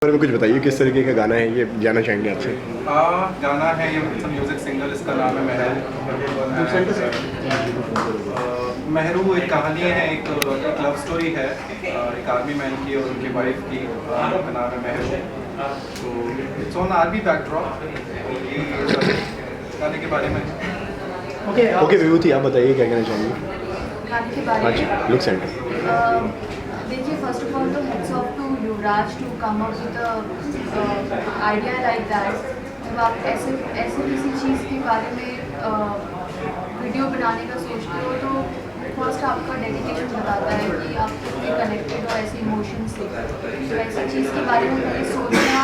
बारे में कुछ बताइए, किस तरीके का गाना है ये, जानना चाहेंगे आपसे। गाना है ये म्यूज़िक सिंगल, इसका नाम है महरू। महरू एक कहानी है, एक लव स्टोरी है, एक आर्मी मैन की और उनकी वाइफ की। उनका नाम है महरू। तो इट्स ऑन आर्मी बैकड्रॉप। ये गाने के बारे में। ओके विभूति, आप बताइए क्या कहना चाहेंगे। गाने के बारे हाँ जी, में लुक सेंटर। देखिए, फर्स्ट ऑफ ऑल तो heads off to Yuvraj to come up with idea like that. जब आप ऐसे किसी चीज़ के बारे में वीडियो बनाने का सोचते हो तो फर्स्ट आपका डेडिकेशन बताता है कि आप कितने कनेक्टेड हो ऐसे इमोशन से। तो ऐसी चीज़ के बारे में पहले सोचना,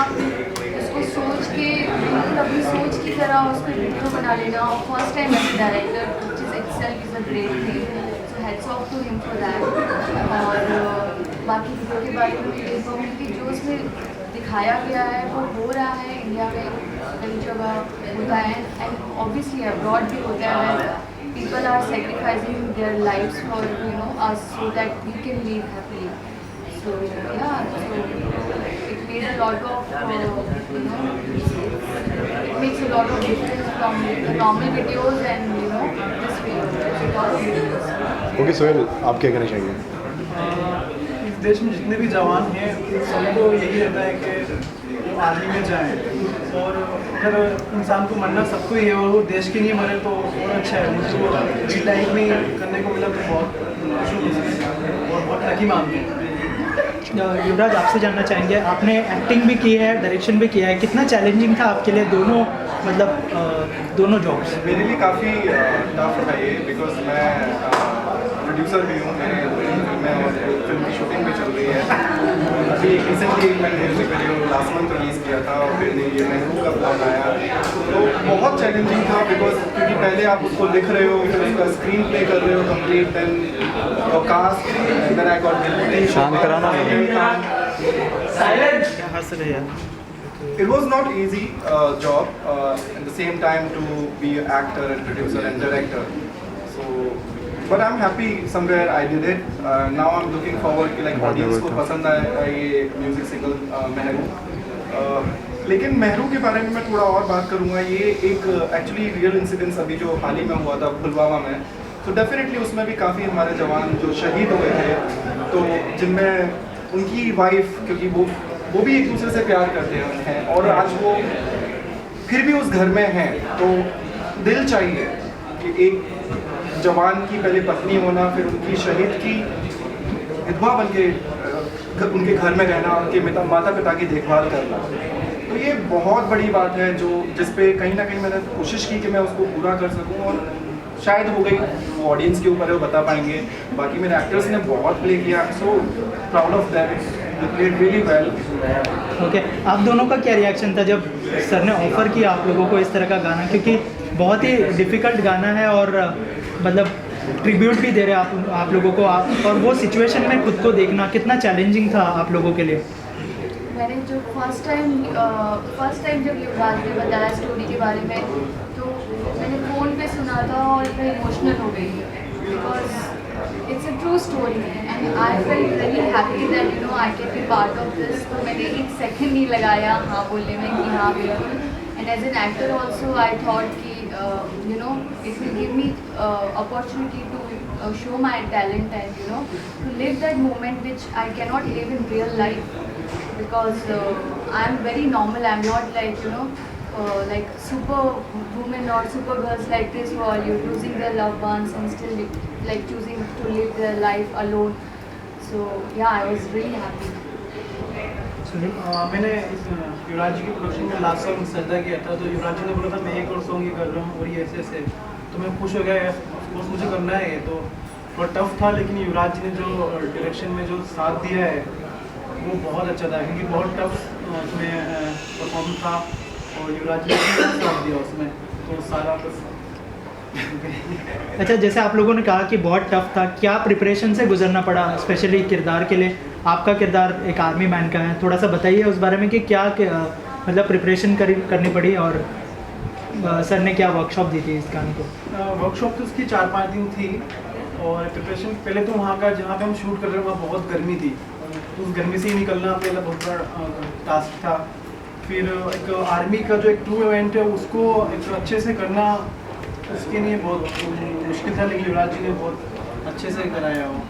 उसको सोच के बिल्कुल अपनी सोच की तरह उस पर वीडियो बना लेना, और first time as director which is itself is a great thing. So hats off to him for that. और बाकी वीडियो के बारे में ये कहूँगी कि जो उसमें दिखाया गया है वो हो रहा है इंडिया में कई जगह होता है, एंड ऑब्वियसली अब्रॉड भी होता है। People are sacrificing their lives for us so that we can live happily. So yeah, so it made a lot of it makes a lot of difference from the normal videos and this video. There's a lot of difference. Okay Sohail, आप क्या कहना चाहेंगे। इस देश में जितने भी जवान हैं सबको यही रहता है कि वो आर्मी में जाएं, और अगर इंसान को मरना सबको ही है और वो देश के लिए मरे तो और अच्छा है। मुझे वो इस लाइफ में करने को मिला तो बहुत खुश हूँ और बहुत लकी मानते हैं। युवराज, आपसे जानना चाहेंगे, आपने एक्टिंग भी की है, डायरेक्शन भी किया है, कितना चैलेंजिंग था आपके लिए दोनों, मतलब दोनों जॉब्स? मेरे लिए काफ़ी टफ है ये, बिकॉज मैं प्रोड्यूसर भी हूँ। मेरी फिल्में और फिल्म की शूटिंग भी चल रही है। अभी रिसेंटली मैंने music video last month release किया था और फिर ये महरू का ब्लॉग आया, तो बहुत चैलेंजिंग था। बिकॉज क्योंकि पहले आप उसको लिख रहे हो, फिर उसका स्क्रीन प्ले कर रहे हो complete, then cast, then I got शांत कराना It was not easy job at the same time to be an actor and producer and director. So, but I'm happy somewhere I did it. Now I'm looking forward कि like audience को पसंद आए ये music single महरू। लेकिन महरू के बारे में मैं थोड़ा और बात करूँगा। ये एक एक्चुअली रियल इंसिडेंस अभी जो हाल ही में हुआ था पुलवामा में, तो डेफिनेटली उसमें भी काफ़ी हमारे जवान जो शहीद हुए थे, तो जिनमें उनकी वाइफ, क्योंकि वो भी एक दूसरे से प्यार करते हैं और आज वो फिर भी उस घर में हैं, तो दिल चाहिए कि एक जवान की पहले पत्नी होना, फिर उनकी शहीद की विधवा बन के उनके घर में रहना, उनके माता पिता की देखभाल करना, तो ये बहुत बड़ी बात है जो जिस पे कहीं ना कहीं मैंने कोशिश की कि मैं उसको पूरा कर सकूं, और शायद हो गई। वो ऑडियंस के ऊपर है, वो बता पाएंगे। बाकी मेरे एक्टर्स ने बहुत प्ले किया, I am so proud of that, they played really well. Okay, आप दोनों का क्या रिएक्शन था जब सर ने ऑफ़र किया आप लोगों को इस तरह का गाना, क्योंकि बहुत ही डिफ़िकल्ट गाना है और मतलब ट्रिब्यूट भी दे रहे हैं आप लोगों को, और वो सिचुएशन में खुद को देखना कितना चैलेंजिंग था आप लोगों के लिए? मैंने जो फर्स्ट टाइम जब युवराज ने बताया स्टोरी के बारे में, तो मैंने फ़ोन पे सुना था और मैं इमोशनल हो गई, because it's a true story and I felt very happy that I can be part of this. तो मैंने एक सेकंड नहीं लगाया हाँ बोलने में कि हाँ बिल्कुल। And as an actor also I thought कि it will give me opportunity to show my talent and to live that moment which I cannot live in real life, because I am very normal. I am not like like super women or super girls like this who are losing their loved ones and still like choosing to live their life alone. So yeah, I was really happy. मैंने युवराज जी की production में last song सजदा किया था, तो युवराज जी ने बोला था मैं एक और सॉन्ग ही कर रहा हूँ और ये ऐसे ऐसे, तो मैं खुश हो गया। ऑफकोर्स मुझे करना है ये, तो थोड़ा टफ था, लेकिन युवराज जी ने जो डायरेक्शन में जो साथ दिया है वो बहुत अच्छा था, क्योंकि बहुत टफ उसमें परफॉर्मेंस था और युवराज जी ने साथ दिया उसमें, तो सारा अच्छा, जैसे आप लोगों ने कहा कि बहुत टफ था, क्या प्रिपरेशन से गुजरना पड़ा स्पेशली किरदार के लिए? आपका किरदार एक आर्मी मैन का है, थोड़ा सा बताइए उस बारे में कि क्या मतलब प्रिपरेशन करनी पड़ी, और सर ने क्या वर्कशॉप दी थी इस गाने को? वर्कशॉप तो उसकी 4-5 दिन थी, और प्रिपरेशन पहले तो वहाँ का जहाँ पे हम शूट कर रहे हैं वहाँ बहुत गर्मी थी, उस गर्मी से ही निकलना अपने लिए बहुत बड़ा टास्क था। फिर एक आर्मी का जो एक ट्रू इवेंट है उसको एक अच्छे से करना उसके लिए बहुत मुश्किल था, लेकिन युवराज जी ने बहुत अच्छे से कराया वो।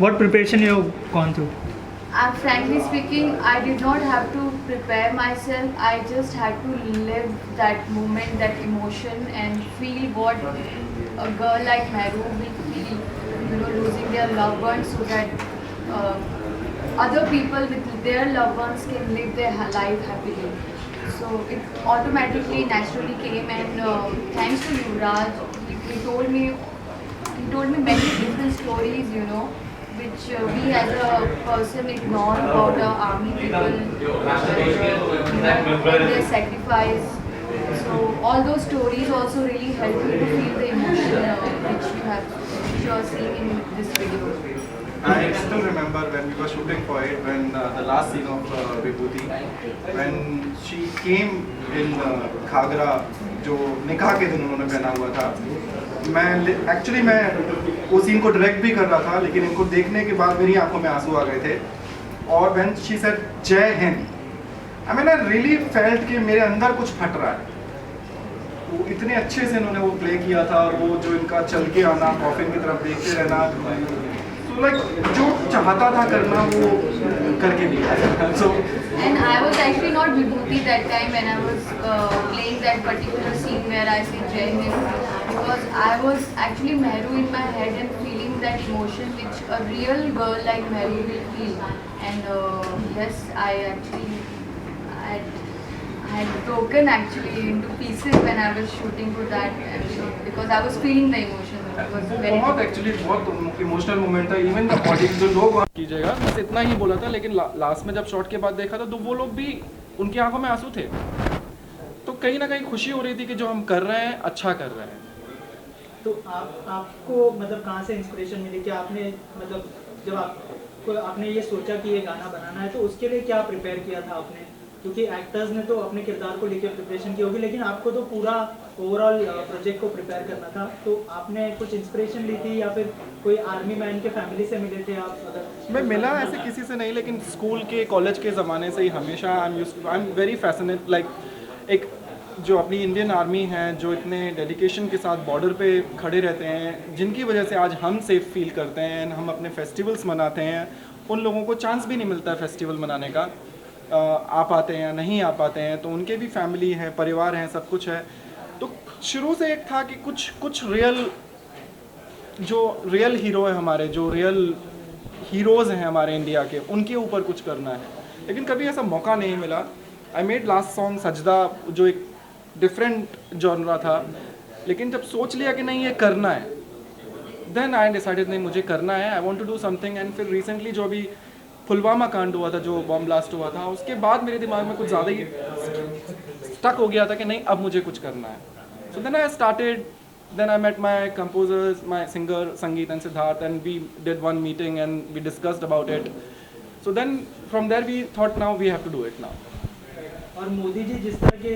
What preparation you have gone through? Frankly speaking, I did not have to prepare myself. I just had to live that moment, that emotion, and feel what a girl like Mehru will feel, losing their loved ones, so that other people with their loved ones can live their life happily. So it automatically, naturally came, and thanks to Yuvraj, he told me many different stories, which we as a person ignore about our army people, their sacrifice. So all those stories also really helped me to feel the emotion which you are seeing in this video. I still remember when we were shooting for it, when the last scene of Vibhuti, when she came in Ghagra, जो निकाह के दिन उन्होंने पहना हुआ था। मैं वो सीन को डायरेक्ट भी कर रहा था, लेकिन इनको देखने के बाद मेरी आंखों में आंसू आ गए थे। और when she said जय Hind, I mean I really felt कि मेरे अंदर कुछ फट रहा है। वो इतने अच्छे से इन्होंने वो प्ले किया था, और वो जो इनका चल के आना, कॉफिन की तरफ देखते रहना, तो लाइक जो चाहता था करना वो करके दिया। So And I was actually not Vibhuti that time when I was playing that particular scene where I said Jai Hind, because I was actually Mehru in my head and feeling that emotion which a real girl like Mehru will feel. And yes, I had broken actually into pieces when I was shooting for that episode, because I was feeling the emotion. It was very बहुत actually बहुत emotional moment था। Even the audience जो लोग कीजिएगा, बस इतना ही बोला था, लेकिन लास्ट में जब शॉट के बाद देखा था तो वो लोग भी, उनकी आंखों में आंसू थे। तो कहीं ना कहीं खुशी हो रही थी कि जो हम कर रहे हैं अच्छा कर रहे हैं। तो आपको मतलब कहाँ से इंस्पिरेशन मिली कि आपने मतलब जब आपने ये सोचा कि ये गाना बनाना है, तो उसके लिए क्या प्रिपेयर किया था आपने? क्योंकि एक्टर्स ने तो अपने किरदार को लेकर प्रिपरेशन की होगी, लेकिन आपको तो पूरा ओवरऑल प्रोजेक्ट को प्रिपेयर करना था। तो आपने कुछ इंस्पिरेशन ली थी या फिर कोई आर्मी मैन के फैमिली से मिले थे आप? अगर मैं मिला ऐसे किसी से नहीं, लेकिन स्कूल के कॉलेज के ज़माने से ही हमेशा I am very fascinate, like एक जो अपनी इंडियन आर्मी है, जो इतने डेडिकेशन के साथ बॉर्डर पे खड़े रहते हैं, जिनकी वजह से आज हम सेफ फील करते हैं, हम अपने फेस्टिवल्स मनाते हैं, उन लोगों को चांस भी नहीं मिलता है फेस्टिवल मनाने का। आ पाते हैं या नहीं आ पाते हैं, तो उनके भी फैमिली है, परिवार हैं, सब कुछ है। तो शुरू से एक था कि कुछ रियल हीरो है हमारे, जो रियल हीरोज़ हैं हमारे इंडिया के, उनके ऊपर कुछ करना है। लेकिन कभी ऐसा मौका नहीं मिला। आई मेड लास्ट सॉन्ग सजदा, जो एक डिफरेंट जॉनरा था, लेकिन जब सोच लिया कि नहीं ये करना है, देन आई डिसाइडेड नहीं मुझे करना है, I want to do something. And फिर रिसेंटली जो अभी पुलवामा कांड हुआ था, जो बॉम्ब ब्लास्ट हुआ था, उसके बाद मेरे दिमाग में कुछ ज़्यादा ही स्टक हो गया था कि नहीं अब मुझे कुछ करना है। So then I started, then I met my composers, my singer Sangeet and Siddharth, and we did one meeting and we discussed about it. So then from there we thought now we have to do it now. और मोदी जी जिस तरह के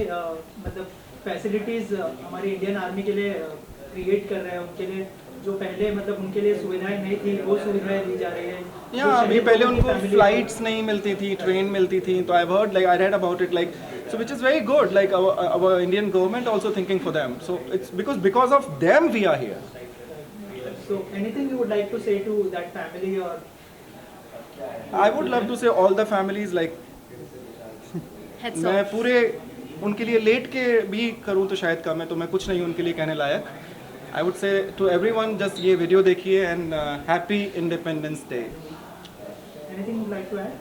मतलब facilities हमारी Indian army के लिए create कर रहे हैं, उनके लिए जो पहले मतलब उनके लिए सुविधाएं नहीं थी, वो सुविधाएं दी जा रही है। या अभी पहले उनको फ्लाइट्स नहीं मिलती थी, ट्रेन मिलती थी, तो I heard, like I read about it, like so which is very good, like our Indian government also thinking for them, so it's because of them we are here. So anything you would like to say to that family? Or I would love to say all the families, like मैं पूरे उनके लिए late के भी करूँ तो शायद कम है, तो मैं कुछ नहीं उनके लिए कहने लायक। I would say to everyone, just ये वीडियो देखिए and happy Independence Day. anything you would like to add?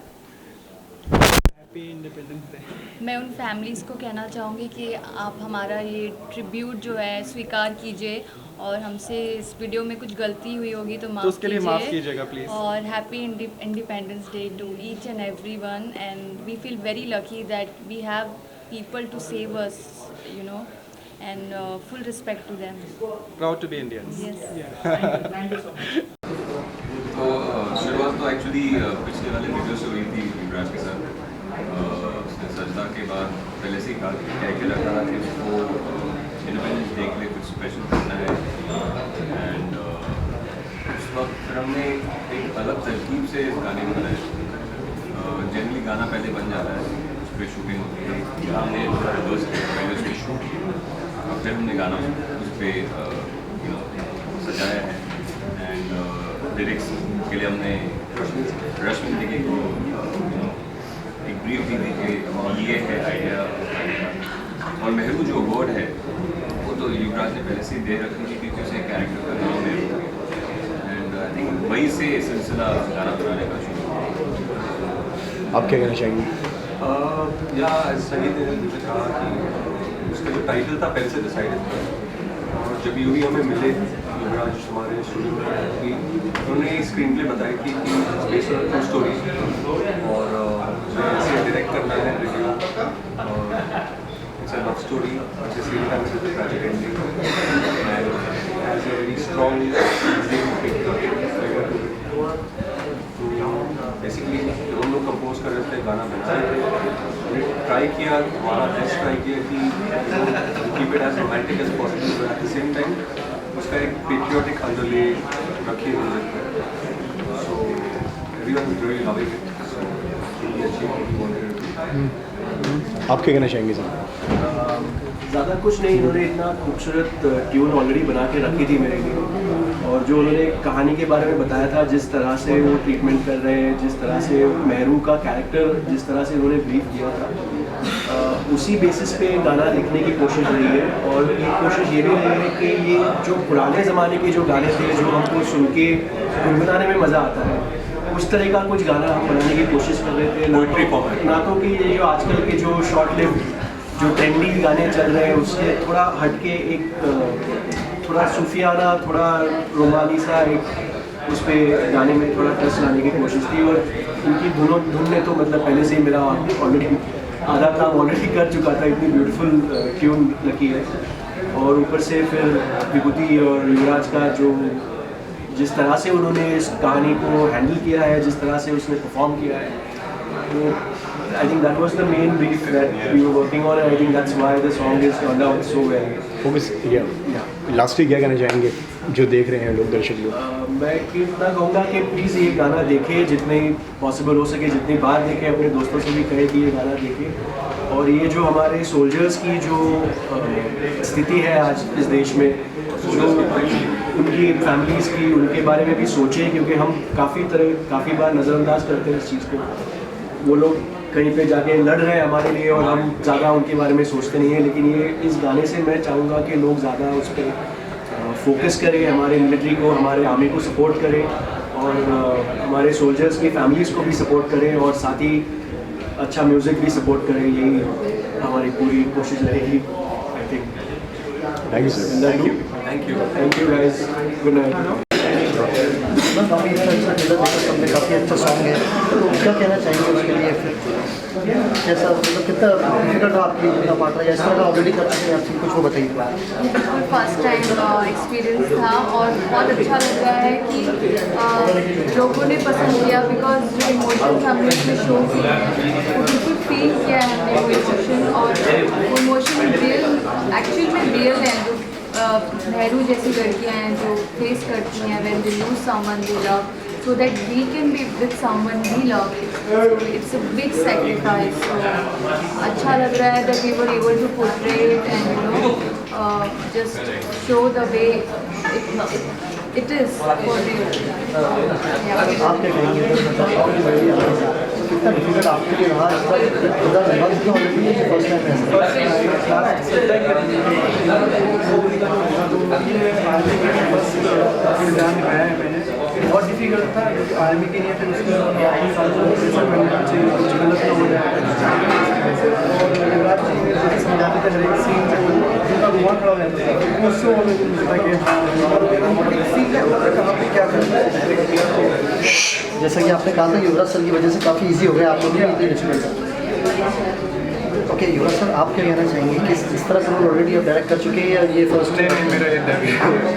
Happy independence day. मैं उन फैमिलीज़ को कहना चाहूँगी कि आप हमारा ये ट्रिब्यूट जो है स्वीकार कीजिए, और हमसे इस वीडियो में कुछ गलती हुई होगी तो माफ़ उसके लिए माफ़ कीजिएगा प्लीज़। और happy independence day to each and every one, and we feel very lucky that we have people to save us, and full respect to them. Proud to be Indians. Yes. Thank you so much. तो शुरुआत तो actually पिछले वाले video से हुई थी युवराज के साथ। सजदा के बाद पहले से ही कहा कि लगा था कि उसको इंडिपेंडेंस डे के लिए कुछ स्पेशल करना है, एंड वक्त फिर हमने एक अलग तरकीब से इस गाने को बनाया। जनरली गाना पहले बन जाता है, उस पर शूटिंग होती है, या हमने थोड़ा रिवर्स किया, पहले उस पर शूट किया और फिर हमने गाना उस पर सजाया है। एंड लिरिक्स के लिए हमने रश्मि दीदी को एक ब्रीफ दी थी कि ये है आइडिया। और मेहरू जो वर्ड है वो तो युवराज ने पहले से दे रखी थी क्योंकि उसे कैरेक्टर का नाम है। एंड आई थिंक वहीं से सिलसिला गाना बनाने का शुरू हुआ। आप क्या कहना चाहेंगे? या सही ने मुझे कहा कि उसका जो टाइटल था पहले से डिसाइडेड था, और जब यूवी हमें मिले युवराज हमारे स्टूडियो में कि उन्होंने स्क्रीन प्ले बताई कि बेस्ड ऑन ट्रू स्टोरी और मुझे ऐसे डायरेक्ट करना है वीडियो, और it's a love story at the same time it's a tragic ending and has a very strong basically जब हम लोग कंपोज कर रहे थे गाना बना रहे थे, हमने ट्राई किया, हमारा बेस्ट ट्राई किया कि keep it as romantic as possible, but at the same time उसका एक पेट्रियोटिक अंडरले रखे म्यूजिक में। So everyone is really loving it, so really अच्छी। आप क्या कहना चाहेंगे सर? ज़्यादा कुछ नहीं, इन्होंने इतना खूबसूरत ट्यून ऑलरेडी बना के रखी थी मेरे लिए, और जो उन्होंने कहानी के बारे में बताया था, जिस तरह से वो ट्रीटमेंट कर रहे हैं, जिस तरह से मेहरू का कैरेक्टर जिस तरह से उन्होंने ब्रीफ किया था, उसी बेसिस पे गाना लिखने की कोशिश रही है। और एक कोशिश ये भी रही है कि ये जो पुराने ज़माने के जो गाने थे जो हमको सुन के गुनगुनाने में मज़ा आता है, उस तरह का कुछ गाना हम बनाने की कोशिश कर रहे थे। ना तो कि ये जो आजकल के जो शॉर्ट लिव जो ट्रेंडी गाने चल रहे हैं उससे थोड़ा हटके एक थोड़ा सूफियाना, थोड़ा रोमानी सा एक उस पर गाने में थोड़ा टच लाने की कोशिश की। और उनकी धुन ने तो मतलब पहले से ही मेरा ऑलरेडी आधा काम ऑलरेडी कर चुका था, इतनी ब्यूटीफुल ट्यून लगी है। और ऊपर से फिर विभूति और युवराज का जो जिस तरह से उन्होंने इस कहानी को हैंडल किया है, जिस तरह से उसने परफॉर्म किया है, तो I think that was the main brief that we were working on, and I think that's why the song is turned out so well. Focus lastly क्या कहना चाहेंगे जो देख रहे हैं लोग, दर्शक लोग? मैं इतना कहूँगा कि प्लीज़ ये गाना देखें, जितने पॉसिबल हो सके जितनी बार देखें, अपने दोस्तों से भी कहें कि ये गाना देखें। और ये जो हमारे सोल्जर्स की जो स्थिति है आज इस देश में, जो उनकी फैमिलीज़ की, उनके बारे में भी सोचें, क्योंकि हम काफ़ी बार नज़रअंदाज करते हैं इस चीज़ को। वो लोग कहीं पे जाके लड़ रहे हैं हमारे लिए और हम ज़्यादा उनके बारे में सोचते नहीं हैं। लेकिन ये इस गाने से मैं चाहूँगा कि लोग ज़्यादा उस पर फोकस करें, हमारे मिलिट्री को, हमारे आर्मी को सपोर्ट करें, और हमारे सोल्जर्स की फैमिलीज़ को भी सपोर्ट करें, और साथ ही अच्छा म्यूज़िक भी सपोर्ट करें। यही हमारी पूरी कोशिश रहेगी। I think thank you sir. Thank you guys, good night. काफ़ी अच्छा ट्रेलर देखा सबने, काफ़ी अच्छा सॉन्ग है, तो क्या कहना चाहेंगे उसके लिए? फिर कैसा, मतलब कितना डिफिकल्ट रहा आपके लिए, कितना पार्ट रहा, या इस तरह का ऑलरेडी कर चुके हैं आप, कुछ वो बताइए। बिल्कुल फर्स्ट टाइम एक्सपीरियंस था और बहुत अच्छा लग रहा है कि लोगों ने पसंद किया, बिकॉज जो इमोशंस हमने उसमें शो किए हैं वो बिल्कुल फील किया है हमने वो इमोशन, और वो इमोशन रियल, एक्चुअल में रियल है। जो मेहरू जैसी लड़कियाँ हैं जो फेस करती हैं when they lose someone they love, so that we can be with someone we love. So it's a big sacrifice. So अच्छा लग रहा है that we were able to portray it and just show the way it is for real. आप क्या कहेंगे? कितना difficult आपके लिए रहा इसका ऑलरेडी फर्स्ट टाइम बहुत डिफिकल्ट था, क्योंकि आर्मी के लिए फिर उसमें कुछ गलत ना हो जाए। और युवराज जी ने जैसे समझाते थे हर एक सीन से उनका रुआ खड़ा हो जाता था, उससे वो मिलता कि एक सीन है कहाँ पे क्या करना है। जैसा कि आपने कहा था युवराज सर की वजह से काफ़ी इजी हो गया आप लोग इतनी डिफिकल्ट। ओके युवराज सर, आप क्या कहना चाहेंगे कि इस तरह का रोल ऑलरेडी आप डायरेक्ट कर चुके हैं या ये फर्स्ट? नहीं, मेरा ये डेब्यू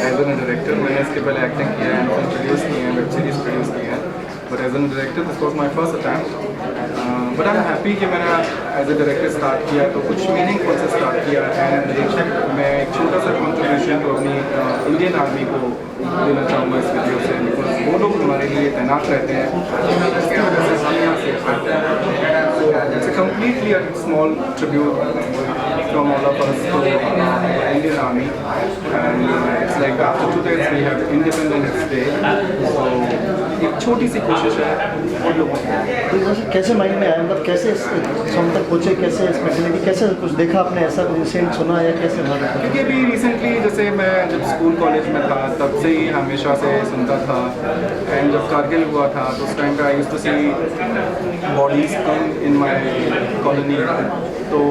एज एन डायरेक्टर। मैंने इसके पहले एक्टिंग किया है, फिल्म प्रोड्यूस की है, वेब सीरीज प्रोड्यूस की है, but as an director this was my first attempt. But I am happy कि मैंने एज ए डायरेक्टर स्टार्ट किया तो कुछ मीनिंगफुल से स्टार्ट किया, एंड मैं एक छोटा सा कंट्रीब्यूशन तो अपनी इंडियन आर्मी को देना चाहूँगा इस वीडियो से, बिकॉज वो लोग हमारे लिए तैनात रहते हैं, जिसकी वजह से हम यहाँ सेफ रहते हैं। It's completely a small tribute from all of us to Indian Army, and it's like after 2 days we have Independence Day, so एक छोटी सी कोशिश है उन लोगों की। तो वैसे कैसे माइंड में आया, मतलब कैसे इस सॉन्ग तक पहुँचे, कैसे इस मेंटेलिटी, कैसे कुछ देखा आपने ऐसा इंसिडेंट सुना या कैसे रहा? क्योंकि अभी रिसेंटली जैसे मैं जब स्कूल कॉलेज में था तब से ही हमेशा से सुनता था, एंड जब कारगिल हुआ था तो उस टाइम पे I used to see bodies come in my colony, तो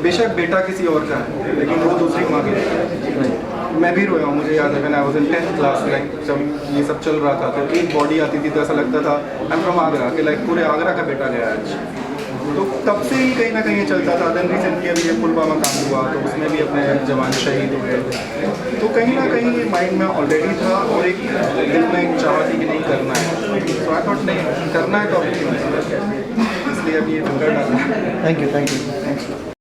बेशक बेटा किसी और का है लेकिन वो दूसरी माँ की है। मैं भी रोया हूँ, मुझे याद है, मैं was in 10th class, like जब ये सब चल रहा था तो एक बॉडी आती थी तो ऐसा लगता था आई एम फ्रॉम आगरा, कि लाइक पूरे आगरा का बेटा गया आज। तो तब से ही कहीं ना कहीं चलता था। देन रिसेंटली अभी ये पुलवामा कांड हुआ तो उसमें भी अपने जवान शहीद हुए, तो कहीं ना कहीं माइंड में ऑलरेडी था और एक दिल में एक चाह थी कि नहीं करना है, तो आई थॉट नहीं करना है तो अभी, इसलिए अभी ये कर डाला। Thank you, thanks.